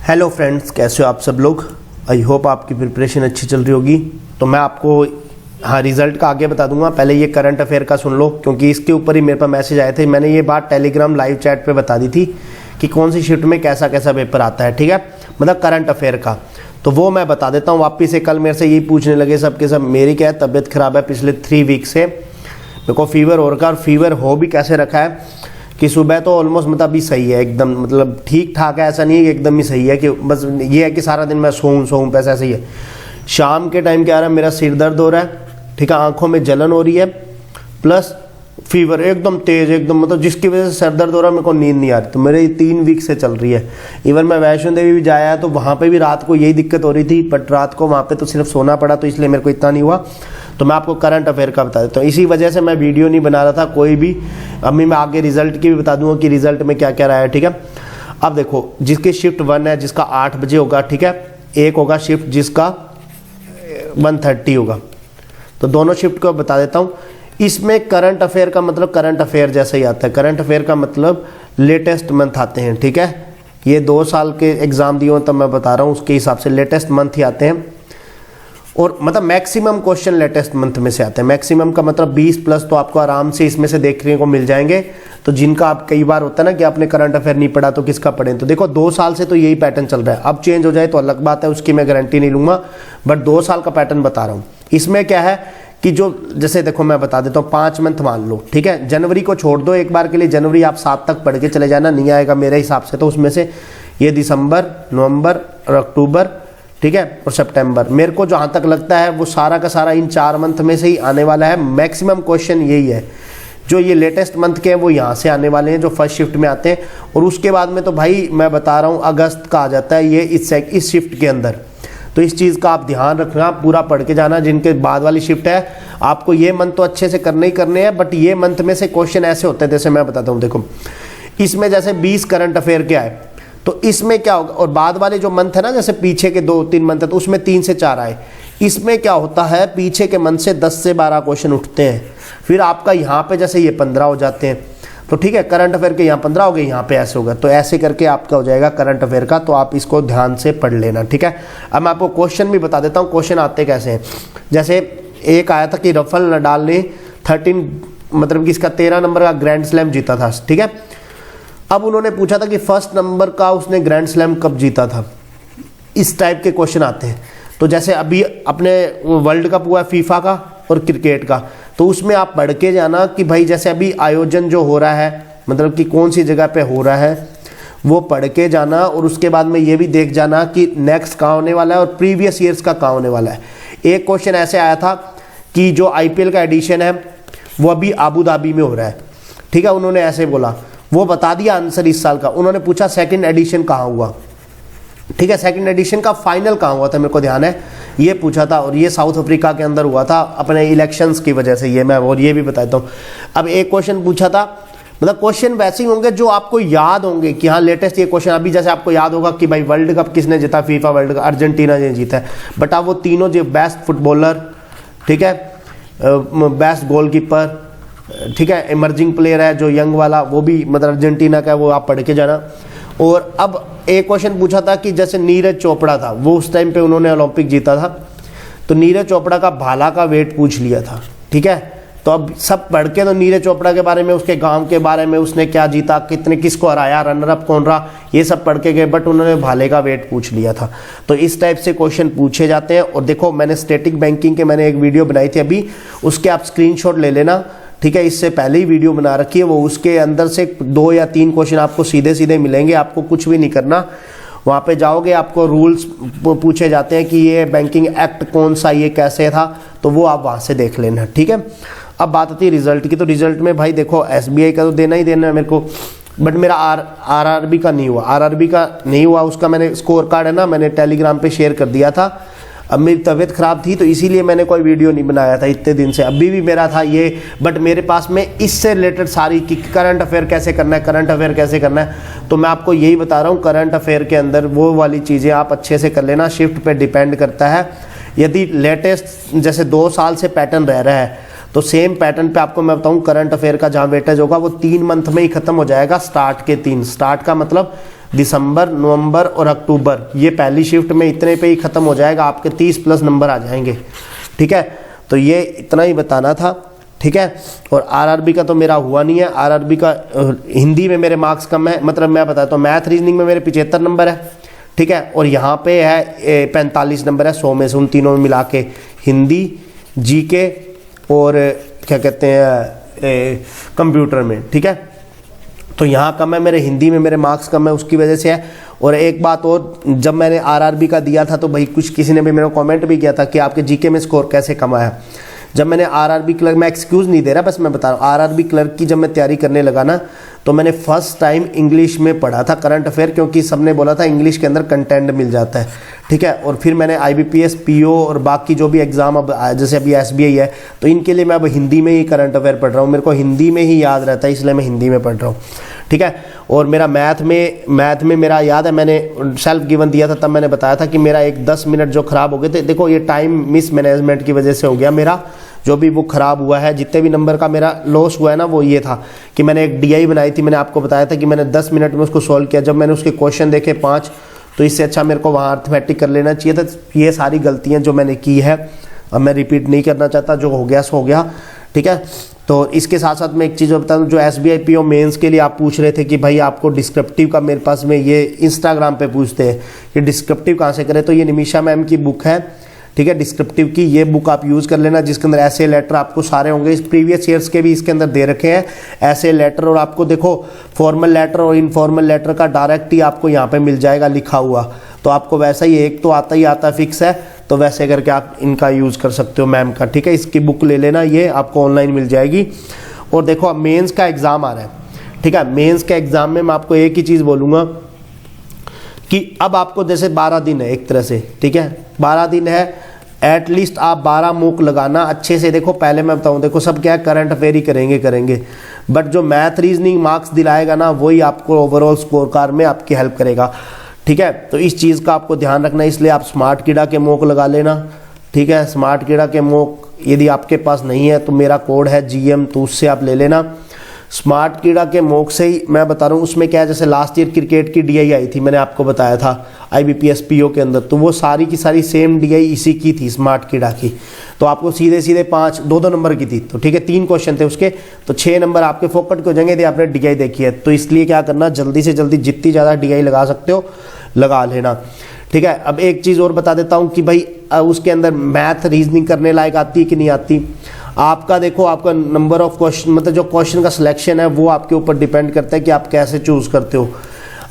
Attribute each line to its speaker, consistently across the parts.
Speaker 1: Hello friends, कैसे हो आप सब लोग। आई होप आपकी प्रिपरेशन अच्छी चल रही होगी। तो मैं आपको रिज़ल्ट का आगे बता दूंगा। पहले ये करंट अफेयर का सुन लो, क्योंकि इसके ऊपर ही मेरे पास मैसेज आए थे। मैंने ये बात टेलीग्राम लाइव चैट पे बता दी थी कि कौन सी शिफ्ट में कैसा कैसा पेपर आता है, ठीक है, मतलब करंट अफेयर का। तो वो मैं बता देता हूँ वापिस से। कल मेरे से यही पूछने लगे सब के सब, मेरी क्या है तबीयत खराब है पिछले 3 वीक से। मेरे को फीवर हो रखा है, और फीवर हो भी कैसे रखा है कि सुबह तो ऑलमोस्ट मतलब अभी सही है एकदम, मतलब ठीक ठाक है, ऐसा नहीं है कि एकदम ही सही है कि बस ये है कि सारा दिन मैं सोऊं पैसा ऐसा ही है। शाम के टाइम क्या आ रहा है, मेरा सिर दर्द हो रहा है, ठीक है, आंखों में जलन हो रही है, प्लस फीवर एकदम तेज, एकदम मतलब जिसकी वजह से सर दर्द हो रहा है, मेरे को नींद नहीं आ रही। तो मेरे 3 वीक से चल रही है। इवन मैं वैष्णो देवी भी जाया तो वहाँ पे भी रात को यही दिक्कत हो रही थी, बट रात को वहाँ पे तो सिर्फ सोना पड़ा, तो इसलिए मेरे को इतना नहीं हुआ। तो मैं आपको करंट अफेयर का बता देता हूँ। इसी वजह से मैं वीडियो नहीं बना रहा था कोई भी। अभी मैं आगे रिजल्ट की भी बता दूंगा कि रिजल्ट में क्या क्या रहा है, ठीक है। अब देखो, जिसकी शिफ्ट 1 है जिसका 8 बजे होगा, ठीक है, एक होगा शिफ्ट जिसका 1:30 होगा। तो दोनों शिफ्ट को बता देता हूँ। इसमें करंट अफेयर का मतलब करंट अफेयर जैसा ही आता है। करंट अफेयर का मतलब लेटेस्ट मंथ आते हैं, ठीक है। ये 2 साल के एग्जाम दिए हो तब मैं बता रहा हूँ, उसके हिसाब से लेटेस्ट मंथ ही आते हैं। और मतलब मैक्सिमम क्वेश्चन लेटेस्ट मंथ में से आते हैं। मैक्सिमम का मतलब 20+ तो आपको आराम से इसमें से देखने को मिल जाएंगे। तो जिनका आप कई बार होता है ना कि आपने करंट अफेयर नहीं पढ़ा तो किसका पढ़ें, तो देखो 2 साल से तो यही पैटर्न चल रहा है। अब चेंज हो जाए तो अलग बात है, उसकी मैं गारंटी नहीं लूंगा, बट 2 साल का पैटर्न बता रहा हूँ। इसमें क्या है कि जो जैसे देखो मैं बता देता हूँ, 5 मंथ मान लो, ठीक है। जनवरी को छोड़ दो एक बार के लिए, जनवरी आप 7 तक पढ़ के चले जाना, नहीं आएगा मेरे हिसाब से तो उसमें से ये दिसंबर, नवंबर और अक्टूबर, ठीक है, और सितंबर, मेरे को जहाँ तक लगता है वो सारा का सारा इन 4 मंथ में से ही आने वाला है। मैक्सिमम क्वेश्चन यही है। जो ये लेटेस्ट मंथ के हैं वो यहाँ से आने वाले हैं, जो फर्स्ट शिफ्ट में आते हैं। और उसके बाद में तो भाई मैं बता रहा हूँ अगस्त का आ जाता है ये इस शिफ्ट के अंदर। तो इस चीज़ का आप ध्यान रखना, पूरा पढ़ के जाना। जिनके बाद वाली शिफ्ट है आपको ये मंथ तो अच्छे से करने ही करने हैं, बट ये मंथ में से क्वेश्चन ऐसे होते हैं जैसे मैं बताता हूँ। देखो इसमें जैसे 20 करंट अफेयर के आए, तो इसमें क्या होगा, और बाद वाले जो मंथ है ना, जैसे पीछे के 2-3 मंथ है तो उसमें 3 से 4 आए। इसमें क्या होता है, पीछे के मंथ से 10 से 12 क्वेश्चन उठते हैं। फिर आपका यहाँ पे जैसे ये 15 हो जाते हैं, तो ठीक है, करंट अफेयर के यहाँ 15 हो गए, यहाँ पे ऐसे होगा। तो ऐसे करके आपका हो जाएगा करंट अफेयर का। तो आप इसको ध्यान से पढ़ लेना, ठीक है। अब मैं आपको क्वेश्चन भी बता देता हूँ, क्वेश्चन आते कैसे हैं। जैसे एक आया था कि राफेल नडाल ने 13 मतलब कि इसका 13 नंबर का ग्रैंड स्लैम जीता था, ठीक है। अब उन्होंने पूछा था कि फर्स्ट नंबर का उसने ग्रैंड स्लैम कब जीता था। इस टाइप के क्वेश्चन आते हैं। तो जैसे अभी अपने वर्ल्ड कप हुआ है फीफा का और क्रिकेट का, तो उसमें आप पढ़ के जाना कि भाई जैसे अभी आयोजन जो हो रहा है, मतलब कि कौन सी जगह पे हो रहा है, वो पढ़ के जाना। और उसके बाद में ये भी देख जाना कि नेक्स्ट कहाँ होने वाला है और प्रीवियस ईयर्स का कहाँ होने वाला है। एक क्वेश्चन ऐसे आया था कि जो IPL का एडिशन है वो अभी आबू धाबी में हो रहा है, ठीक है। उन्होंने ऐसे बोला, वो बता दिया आंसर इस साल का। उन्होंने पूछा सेकंड एडिशन कहाँ हुआ, ठीक है, सेकंड एडिशन का फाइनल कहाँ हुआ था, मेरे को ध्यान है ये पूछा था। और ये साउथ अफ्रीका के अंदर हुआ था अपने इलेक्शंस की वजह से, ये मैं और ये भी बताता हूँ। अब एक क्वेश्चन पूछा था, मतलब क्वेश्चन वैसे ही होंगे जो आपको याद होंगे कि हाँ लेटेस्ट ये क्वेश्चन। अभी जैसे आपको याद होगा कि भाई वर्ल्ड कप किसने जीता, फीफा वर्ल्ड कप अर्जेंटीना ने जीता है। बट अब वो तीनों जो बेस्ट फुटबॉलर, ठीक है, बेस्ट गोलकीपर, ठीक है, इमर्जिंग प्लेयर है जो यंग वाला, वो भी मतलब अर्जेंटीना का है, वो आप पढ़ के जाना। और अब एक क्वेश्चन पूछा था कि जैसे नीरज चोपड़ा था, वो उस टाइम पे उन्होंने ओलंपिक जीता था, तो नीरज चोपड़ा का भाला का वेट पूछ लिया था, ठीक है। तो अब सब पढ़ के तो नीरज चोपड़ा के बारे में, उसके गांव के बारे में, उसने क्या जीता, कितने किसको हराया, रनर अप कौन रहा, ये सब पढ़ के गए, बट उन्होंने भाले का वेट पूछ लिया था। तो इस टाइप से क्वेश्चन पूछे जाते हैं। और देखो मैंने स्टैटिक बैंकिंग के मैंने एक वीडियो बनाई थी अभी, उसके आप स्क्रीनशॉट ले लेना, ठीक है। इससे पहले ही वीडियो बना रखी है, वो उसके अंदर से 2 या 3 क्वेश्चन आपको सीधे सीधे मिलेंगे। आपको कुछ भी नहीं करना, वहाँ पे जाओगे आपको रूल्स पूछे जाते हैं कि ये बैंकिंग एक्ट कौन सा, ये कैसे था, तो वो आप वहाँ से देख लेना, ठीक है। अब बात आती है रिजल्ट की। तो रिजल्ट में भाई देखो SBI का तो देना ही देना है मेरे को, बट मेरा RRB का नहीं हुआ। RRB का नहीं हुआ, उसका मैंने स्कोर कार्ड है ना, मैंने टेलीग्राम पे शेयर कर दिया था। अब मेरी तबीयत ख़राब थी तो इसीलिए मैंने कोई वीडियो नहीं बनाया था इतने दिन से। अभी भी मेरा था ये, बट मेरे पास में इससे रिलेटेड सारी कि करंट अफेयर कैसे करना है, करंट अफेयर कैसे करना है, तो मैं आपको यही बता रहा हूँ। करंट अफेयर के अंदर वो वाली चीज़ें आप अच्छे से कर लेना। शिफ्ट पे डिपेंड करता है। यदि लेटेस्ट जैसे 2 साल से पैटर्न रह रहा है तो सेम पैटर्न पे आपको मैं बताऊँ करंट अफेयर का जहाँ वेटेज होगा वो 3 मंथ में ही खत्म हो जाएगा। स्टार्ट के 3, स्टार्ट का मतलब दिसंबर, नवंबर और अक्टूबर, ये पहली शिफ्ट में इतने पे ही ख़त्म हो जाएगा, आपके 30+ नंबर आ जाएंगे। ठीक है, तो ये इतना ही बताना था। ठीक है, और आरआरबी का तो मेरा हुआ नहीं है। आरआरबी का हिंदी में मेरे मार्क्स कम है, मतलब मैं बताता हूँ, मैथ रीजनिंग में मेरे 75 नंबर है। ठीक है, और यहाँ पे है 45 नंबर है 100 में से, उन तीनों में मिला के, हिंदी, जीके और क्या कहते हैं कंप्यूटर में। ठीक है, तो यहाँ कम है मेरे, हिंदी में मेरे मार्क्स कम है, उसकी वजह से है। और एक बात और, जब मैंने आरआरबी का दिया था तो भाई किसी ने भी मेरे को कमेंट भी किया था कि आपके जीके में स्कोर कैसे कम आया। जब मैंने आरआरबी क्लर्क, मैं एक्सक्यूज़ नहीं दे रहा, बस मैं बता रहा हूँ, आरआरबी क्लर्क की जब मैं तैयारी करने लगा ना, तो मैंने फर्स्ट टाइम इंग्लिश में पढ़ा था करंट अफेयर, क्योंकि सबने बोला था इंग्लिश के अंदर कंटेंट मिल जाता है। ठीक है, और फिर मैंने आईबीपीएस, पीओ और बाकी जो भी एग्ज़ाम अब जैसे अभी एसबीआई है, तो इनके लिए मैं अब हिंदी में ही करंट अफेयर पढ़ रहा हूँ, मेरे को हिंदी में ही याद रहता है, इसलिए मैं हिंदी में पढ़ रहा हूँ। ठीक है, और मेरा मैथ में मेरा याद है, मैंने सेल्फ गिवन दिया था, तब मैंने बताया था कि मेरा एक 10 मिनट जो ख़राब हो गए थे, देखो ये टाइम मिस मैनेजमेंट की वजह से हो गया मेरा, जो भी वो ख़राब हुआ है, जितने भी नंबर का मेरा लॉस हुआ है ना, वो ये था कि मैंने एक डीआई बनाई थी, मैंने आपको बताया था कि मैंने 10 मिनट में उसको सॉल्व किया। जब मैंने उसके क्वेश्चन देखे 5, तो इससे अच्छा मेरे को वहाँ अर्थमेटिक कर लेना चाहिए था। ये सारी गलतियाँ जो मैंने की है, अब मैं रिपीट नहीं करना चाहता, जो हो गया सो हो गया। ठीक है, तो इसके साथ साथ मैं एक चीज़ बता दूँ, जो एसबीआई पीओ मेंस के लिए आप पूछ रहे थे कि भाई आपको डिस्क्रिप्टिव का, मेरे पास में ये इंस्टाग्राम पे पूछते हैं कि डिस्क्रिप्टिव कहाँ से करें, तो ये निमिषा मैम की बुक है। ठीक है, डिस्क्रिप्टिव की ये बुक आप यूज़ कर लेना, जिसके अंदर ऐसे लेटर आपको सारे होंगे, इस प्रीवियस ईयर्स के भी इसके अंदर दे रखे हैं ऐसे लेटर, और आपको देखो फॉर्मल लेटर और इनफॉर्मल लेटर का डायरेक्ट ही आपको यहाँ पे मिल जाएगा लिखा हुआ, तो आपको वैसा ही एक तो आता ही आता फिक्स है, तो वैसे करके आप इनका यूज़ कर सकते हो मैम का। ठीक है, इसकी बुक ले लेना, ये आपको ऑनलाइन मिल जाएगी। और देखो अब मेंस का एग्ज़ाम आ रहा है। ठीक है, मेंस के एग्ज़ाम में मैं आपको एक ही चीज़ बोलूँगा कि अब आपको जैसे 12 दिन है एक तरह से, ठीक है 12 दिन है, एटलीस्ट आप 12 मूक लगाना अच्छे से। देखो पहले मैं बताऊं, देखो सब क्या है, करंट अफेयर ही करेंगे, बट जो मैथ रीजनिंग मार्क्स दिलाएगा ना, वही आपको ओवरऑल स्कोर कार्ड में आपकी हेल्प करेगा। ठीक है, तो इस चीज़ का आपको ध्यान रखना है, इसलिए आप स्मार्ट कीड़ा के मूक लगा लेना। ठीक है, स्मार्ट कीड़ा के मूक यदि आपके पास नहीं है तो मेरा कोड है GM, तो उससे आप ले लेना। स्मार्ट कीड़ा के मोक से ही मैं बता रहा हूँ, उसमें क्या है, जैसे लास्ट ईयर क्रिकेट की DI आई थी, मैंने आपको बताया था IBPS PO के अंदर, तो वो सारी की सारी सेम DI इसी की थी, स्मार्ट कीड़ा की। तो आपको सीधे सीधे 2 नंबर की थी, तो ठीक है 3 क्वेश्चन थे उसके, तो 6 नंबर आपके फोकट के हो जाएंगे यदि आपने DI देखी है। तो इसलिए क्या करना, जल्दी से जल्दी जितनी ज़्यादा DI लगा सकते हो लगा लेना। ठीक है, अब एक चीज़ और बता देता हूँ कि भाई उसके अंदर मैथ रीजनिंग करने लायक आती है कि नहीं आती। आपका देखो, आपका नंबर ऑफ क्वेश्चन, मतलब जो क्वेश्चन का सिलेक्शन है वो आपके ऊपर डिपेंड करता है कि आप कैसे चूज़ करते हो।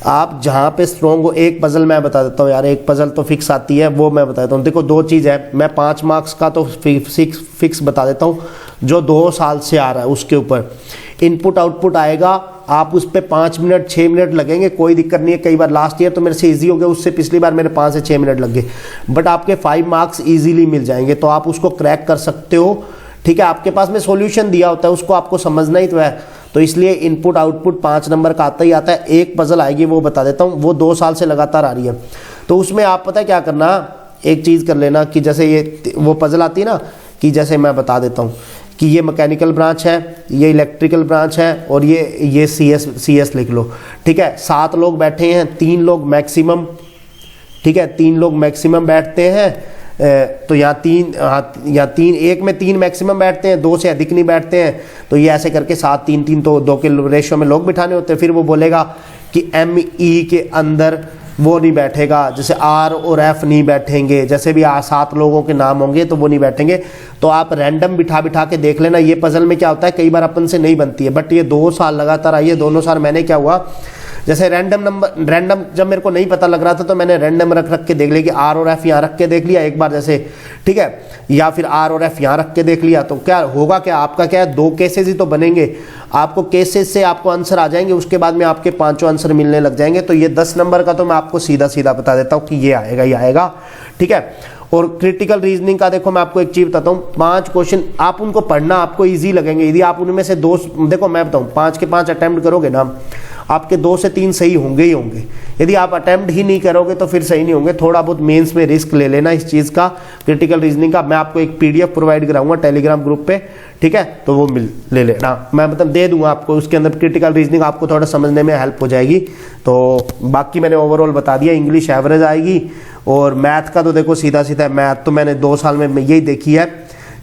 Speaker 1: आप जहाँ पे स्ट्रॉन्ग हो, एक पजल मैं बता देता हूँ यार, एक पजल तो फिक्स आती है, वो मैं बता देता हूँ। देखो 2 चीज़ है, मैं 5 मार्क्स का तो फिक्स बता देता हूँ, जो 2 साल से आ रहा है उसके ऊपर इनपुट आउटपुट आएगा, आप उस पर 5 मिनट 6 मिनट लगेंगे, कोई दिक्कत नहीं है। कई बार लास्ट ईयर तो मेरे से इजी हो गया, उससे पिछली बार मेरे 5 से 6 मिनट लग गए, बट आपके 5 मार्क्स इजीली मिल जाएंगे, तो आप उसको क्रैक कर सकते हो। ठीक है, आपके पास में सॉल्यूशन दिया होता है, उसको आपको समझना ही तो है, तो इसलिए इनपुट आउटपुट 5 नंबर का आता ही आता है। एक पजल आएगी, वो बता देता हूँ, वो 2 साल से लगातार आ रही है, तो उसमें आप पता है क्या करना, एक चीज़ कर लेना कि जैसे ये वो पजल आती है ना, कि जैसे मैं बता देता हूँ कि ये मैकेनिकल ब्रांच है, ये इलेक्ट्रिकल ब्रांच है, और ये CS लिख लो। ठीक है, 7 लोग बैठे हैं, 3 लोग मैक्सिमम, ठीक है 3 लोग मैक्सिमम बैठते हैं, तो यहाँ 3 एक में 3 मैक्सिमम बैठते हैं, 2 से अधिक नहीं बैठते हैं, तो ये ऐसे करके 7 3 3 तो 2 के रेशियो में लोग बिठाने होते हैं। फिर वो बोलेगा कि ME के अंदर वो नहीं बैठेगा, जैसे R और F नहीं बैठेंगे, जैसे भी 7 लोगों के नाम होंगे तो वो नहीं बैठेंगे। तो आप रैंडम बिठा के देख लेना। ये पजल में क्या होता है, कई बार अपन से नहीं बनती है, बट ये 2 साल लगातार आई है। दोनों साल मैंने क्या हुआ, जैसे रैंडम जब मेरे को नहीं पता लग रहा था तो मैंने रैंडम रख के देख लिया कि R और F यहाँ रख के देख लिया एक बार जैसे, ठीक है, या फिर R और F यहाँ रख के देख लिया, तो क्या होगा, क्या आपका क्या है 2 केसेस ही तो बनेंगे, आपको केसेस से आपको आंसर आ जाएंगे, उसके बाद में आपके 5 आंसर मिलने लग जाएंगे। तो ये 10 नंबर का तो मैं आपको सीधा सीधा बता देता हूँ कि ये आएगा ही आएगा। ठीक है, और क्रिटिकल रीजनिंग का देखो मैं आपको एक चीज बताता हूँ, 5 क्वेश्चन आप उनको पढ़ना आपको इजी लगेंगे, यदि आप उनमें से 2, देखो मैं बताऊँ 5 के 5 अटेम्प्ट करोगे ना, आपके 2 से 3 सही होंगे ही होंगे। यदि आप अटेम्प्ट ही नहीं करोगे तो फिर सही नहीं होंगे। थोड़ा बहुत मेंस में रिस्क ले लेना इस चीज़ का, क्रिटिकल रीजनिंग का। मैं आपको एक पीडीएफ प्रोवाइड कराऊंगा टेलीग्राम ग्रुप पे, ठीक है, तो वो ले लेना, मैं मतलब दे दूंगा आपको। उसके अंदर क्रिटिकल रीजनिंग आपको थोड़ा समझने में हेल्प हो जाएगी। तो बाकी मैंने ओवरऑल बता दिया। इंग्लिश एवरेज आएगी, और मैथ का तो देखो सीधा सीधा, मैथ तो मैंने 2 साल में यही देखी है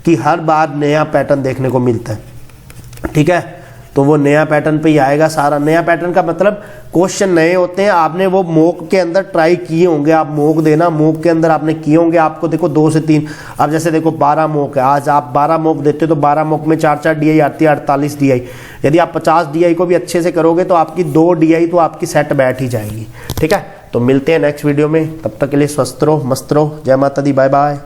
Speaker 1: कि हर बार नया पैटर्न देखने को मिलता है, ठीक है। तो वो नया पैटर्न पे ही आएगा सारा। नया पैटर्न का मतलब क्वेश्चन नए होते हैं, आपने वो मॉक के अंदर ट्राई किए होंगे। आप मॉक देना, मॉक के अंदर आपने किए होंगे, आपको देखो 2 से 3, अब जैसे देखो 12 मॉक है, आज आप 12 मॉक देते हो तो 12 मॉक में 4-4 DI आती है, 48 DI। यदि आप 50 DI को भी अच्छे से करोगे तो आपकी 2 DI तो आपकी सेट बैठ ही जाएगी, ठीक है। तो मिलते हैं नेक्स्ट वीडियो में, तब तक के लिए स्वस्थ रहो, मस्त रहो। जय माता दी, बाय बाय।